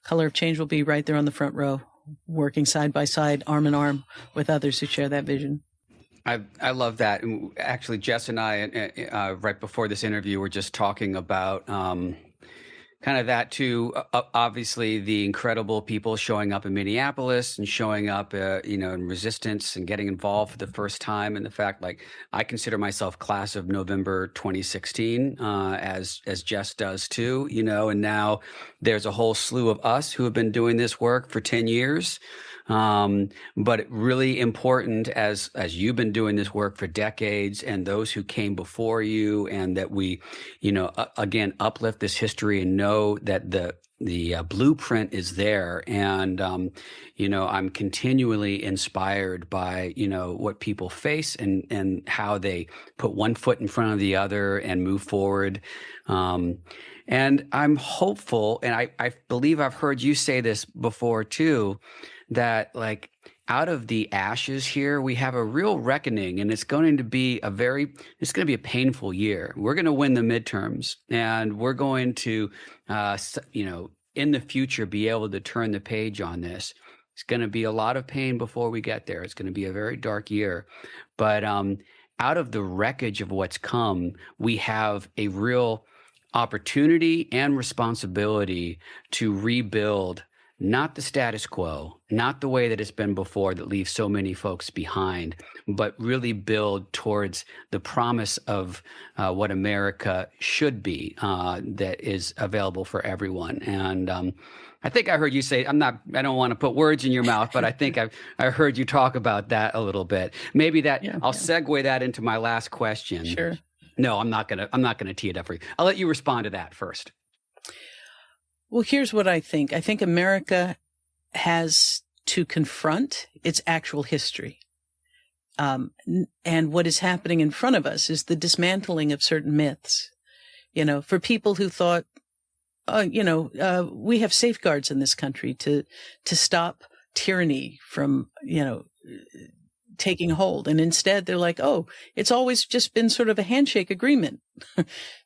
Color of Change will be right there on the front row, working side by side, arm in arm with others who share that vision. I love that. And actually, Jess and I, right before this interview, were just talking about kind of that too. Obviously, the incredible people showing up in Minneapolis and showing up, in resistance and getting involved for the first time. And the fact, like, I consider myself class of November 2016, as Jess does too, and now there's a whole slew of us who have been doing this work for 10 years. But really important as you've been doing this work for decades, and those who came before you, and that we, again, uplift this history and know that the blueprint is there. And, I'm continually inspired by, what people face and how they put one foot in front of the other and move forward. And I'm hopeful, and I believe I've heard you say this before too, that like out of the ashes here, we have a real reckoning, and it's going to be a painful year. We're going to win the midterms, and we're going to, in the future, be able to turn the page on this. It's going to be a lot of pain before we get there. It's going to be a very dark year, but out of the wreckage of what's come, we have a real opportunity and responsibility to rebuild. Not the status quo, not the way that it's been before that leaves so many folks behind, but really build towards the promise of what America should be, that is available for everyone. And I think I heard you say, I don't want to put words in your mouth, but I think I heard you talk about that a little bit. Maybe I'll segue that into my last question. Sure. No, I'm not gonna tee it up for you. I'll let you respond to that first. Well, here's what I think. I think America has to confront its actual history. And what is happening in front of us is the dismantling of certain myths. For people who thought, we have safeguards in this country to stop tyranny from, taking hold. And instead they're like, oh, it's always just been sort of a handshake agreement,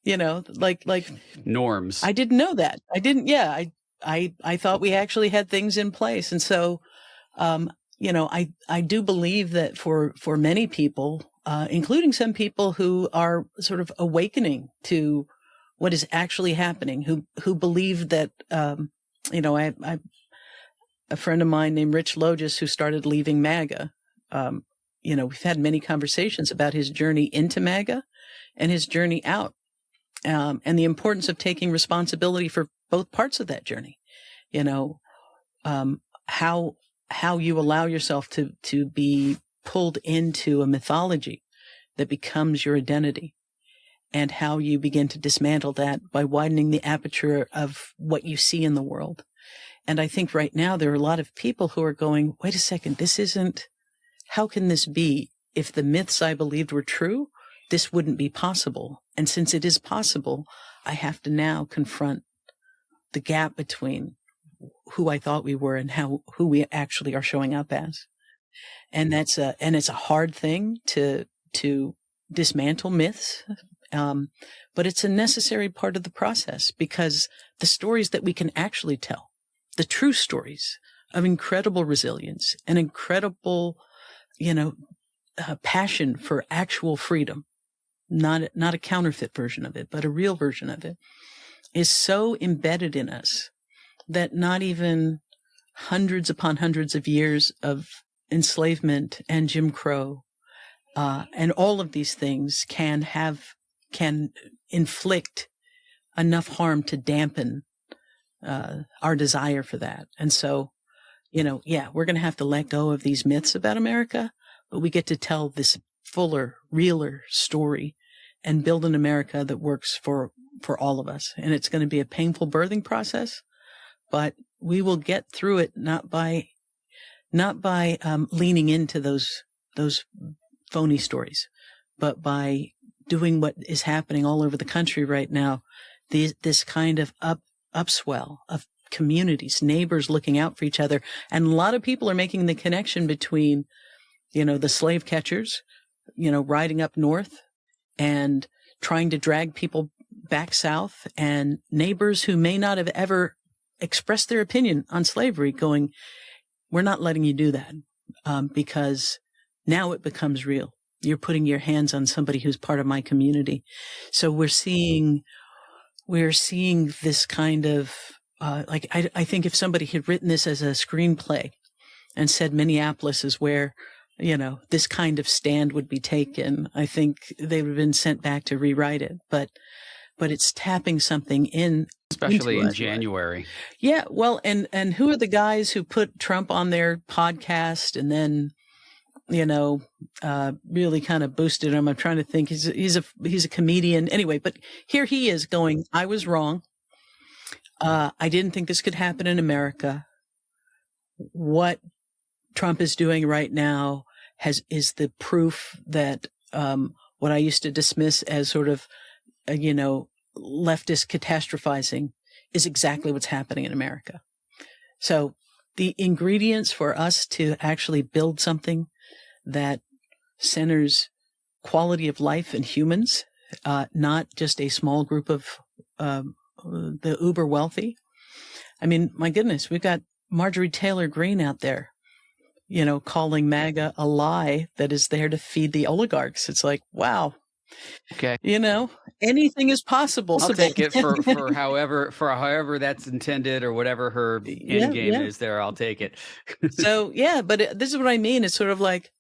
like norms. I didn't know that. I thought we actually had things in place. And so, I do believe that for many people, including some people who are sort of awakening to what is actually happening, who believe that, I a friend of mine named Rich Logis who started Leaving MAGA. We've had many conversations about his journey into MAGA and his journey out, and the importance of taking responsibility for both parts of that journey. How you allow yourself to be pulled into a mythology that becomes your identity, and how you begin to dismantle that by widening the aperture of what you see in the world. And I think right now there are a lot of people who are going, wait a second, how can this be? If the myths I believed were true, this wouldn't be possible. And since it is possible, I have to now confront the gap between who I thought we were and who we actually are showing up as. And it's a hard thing to dismantle myths. But it's a necessary part of the process, because the stories that we can actually tell, the true stories of incredible resilience and incredible, passion for actual freedom, not a counterfeit version of it, but a real version of it, is so embedded in us that not even hundreds upon hundreds of years of enslavement and Jim Crow, and all of these things can inflict enough harm to dampen our desire for that. And so, we're going to have to let go of these myths about America, but we get to tell this fuller, realer story and build an America that works for all of us. And it's going to be a painful birthing process, but we will get through it not by leaning into those phony stories, but by doing what is happening all over the country right now, this kind of upswell of communities, neighbors looking out for each other. And a lot of people are making the connection between, the slave catchers, riding up north and trying to drag people back south, and neighbors who may not have ever expressed their opinion on slavery going, we're not letting you do that, because now it becomes real. You're putting your hands on somebody who's part of my community. So we're seeing this kind of, I think if somebody had written this as a screenplay and said Minneapolis is where, this kind of stand would be taken, I think they would have been sent back to rewrite it. But it's tapping something in. Especially in January. Yeah. Well, and who are the guys who put Trump on their podcast and then, really kind of boosted him? I'm trying to think. He's a comedian anyway, but here he is going, I was wrong. I didn't think this could happen in America. What Trump is doing right now is the proof that, what I used to dismiss as sort of, leftist catastrophizing is exactly what's happening in America. So the ingredients for us to actually build something that centers quality of life in humans, not just a small group of the uber wealthy. I mean, my goodness, we've got Marjorie Taylor Greene out there, calling MAGA a lie that is there to feed the oligarchs. It's like, wow. Okay. Anything is possible. I'll take it for however that's intended, or whatever her end game is there. I'll take it. So, but this is what I mean. It's sort of like,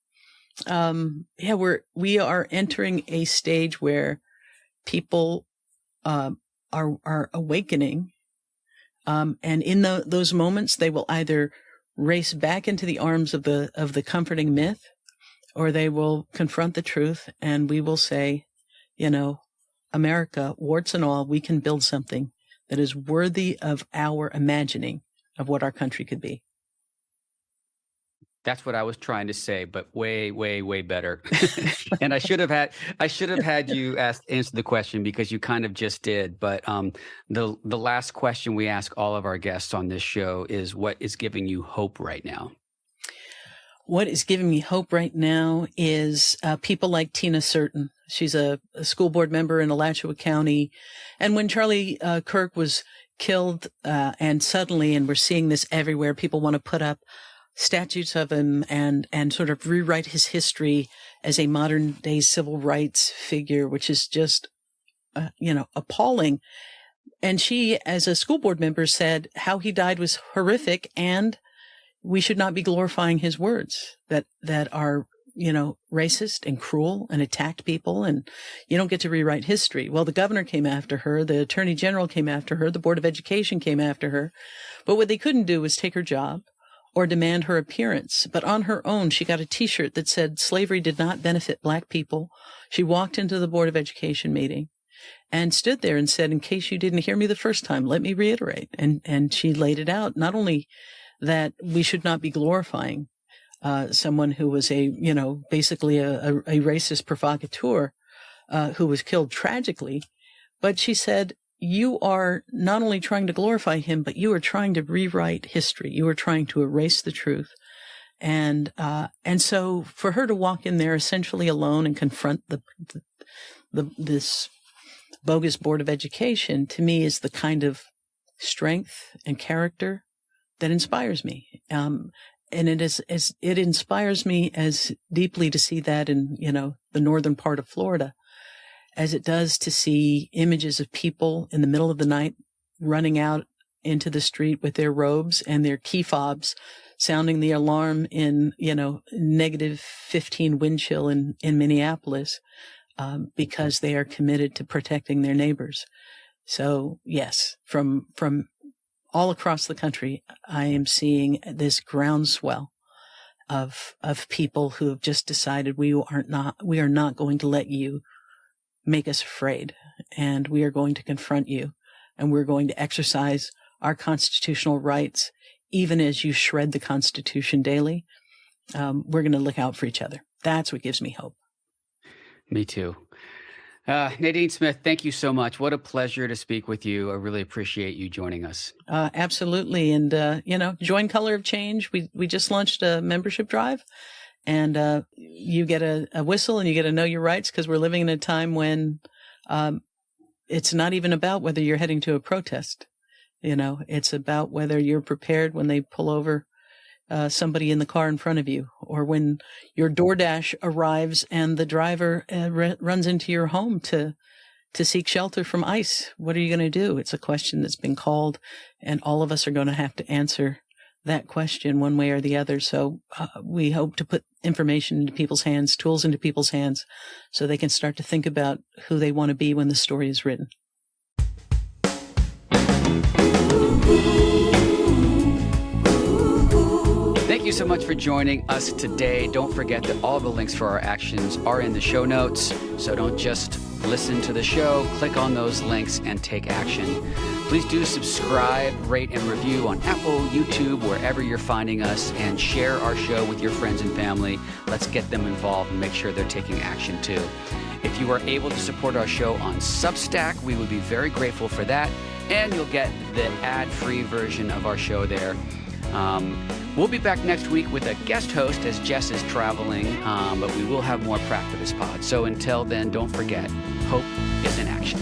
we are entering a stage where people, are awakening. And in those moments, they will either race back into the arms of the comforting myth, or they will confront the truth, and we will say, America, warts and all, we can build something that is worthy of our imagining of what our country could be. That's what I was trying to say, but way, way, way better. And I should have had you answer the question, because you kind of just did. But the last question we ask all of our guests on this show is, what is giving you hope right now? What is giving me hope right now is people like Tina Certain. She's a school board member in Alachua County. And when Charlie Kirk was killed, and we're seeing this everywhere, people want to put up statues of him and sort of rewrite his history as a modern day civil rights figure, which is just, appalling. And she, as a school board member, said how he died was horrific, and we should not be glorifying his words that are, racist and cruel and attacked people, and you don't get to rewrite history. Well, the governor came after her, the attorney general came after her, the Board of Education came after her, but what they couldn't do was take her job or demand her appearance. But on her own, she got a T-shirt that said slavery did not benefit Black people. She walked into the Board of Education meeting and stood there and said, in case you didn't hear me the first time, let me reiterate. And she laid it out. Not only that we should not be glorifying someone who was basically a racist provocateur who was killed tragically, but she said, you are not only trying to glorify him, but you are trying to rewrite history. You are trying to erase the truth. And so for her to walk in there essentially alone and confront this bogus Board of Education, to me, is the kind of strength and character that inspires me. And it inspires me as deeply to see that in, the northern part of Florida, as it does to see images of people in the middle of the night running out into the street with their robes and their key fobs, sounding the alarm in, negative 15 wind chill in Minneapolis, because they are committed to protecting their neighbors. So yes, from all across the country, I am seeing this groundswell of people who have just decided we are not going to let you make us afraid, and we are going to confront you, and we're going to exercise our constitutional rights, even as you shred the Constitution daily. We're going to look out for each other. That's what gives me hope. Me too. Nadine Smith, thank you so much. What a pleasure to speak with you. I really appreciate you joining us. Absolutely. And, join Color of Change. We just launched a membership drive, and you get a whistle and you get to know your rights, because we're living in a time when it's not even about whether you're heading to a protest. It's about whether you're prepared when they pull over somebody in the car in front of you, or when your DoorDash arrives and the driver runs into your home to seek shelter from ICE. What are you going to do? It's a question that's been called, and all of us are going to have to answer that question one way or the other. So we hope to put information into people's hands, tools into people's hands, so they can start to think about who they want to be when the story is written. Thank you so much for joining us today. Don't forget that all the links for our actions are in the show notes. So don't just listen to the show, click on those links and take action. Please do subscribe, rate, and review on Apple, YouTube, wherever you're finding us, and share our show with your friends and family. Let's get them involved and make sure they're taking action too. If you are able to support our show on Substack, we would be very grateful for that, and you'll get the ad-free version of our show there. We'll be back next week with a guest host as Jess is traveling, but we will have more Practivist pods. So until then, don't forget, hope is in action.